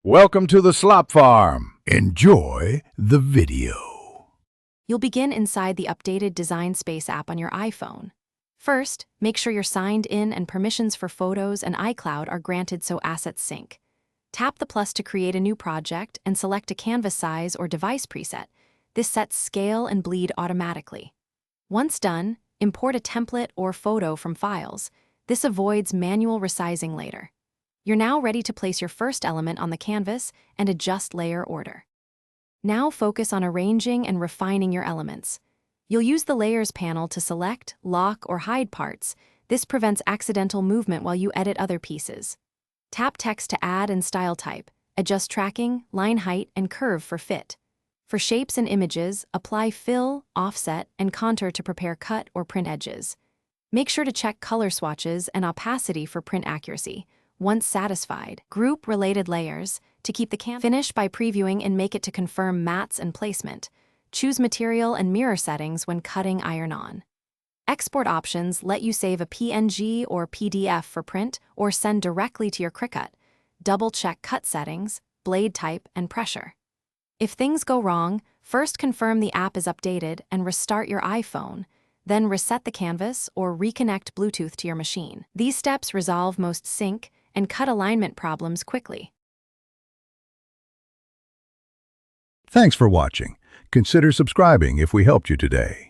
Welcome to the Slop Farm. Enjoy the video. You'll begin inside the updated Design Space app on your iPhone. First, make sure you're signed in and permissions for Photos and iCloud are granted so assets sync. Tap the plus to create a new project and select a canvas size or device preset. This sets scale and bleed automatically. Once done, import a template or photo from files. This avoids manual resizing later. You're now ready to place your first element on the canvas and adjust layer order. Now focus on arranging and refining your elements. You'll use the Layers panel to select, lock, or hide parts. This prevents accidental movement while you edit other pieces. Tap text to add and style type. Adjust tracking, line height, and curve for fit. For shapes and images, apply fill, offset, and contour to prepare cut or print edges. Make sure to check color swatches and opacity for print accuracy. Once satisfied, group related layers to keep the canvas. Finish by previewing and make it to confirm mats and placement. Choose material and mirror settings when cutting iron-on. Export options let you save a PNG or PDF for print or send directly to your Cricut. Double-check cut settings, blade type, and pressure. If things go wrong, first confirm the app is updated and restart your iPhone. Then reset the canvas or reconnect Bluetooth to your machine. These steps resolve most sync and cut alignment problems quickly. Thanks for watching. Consider subscribing if we helped you today.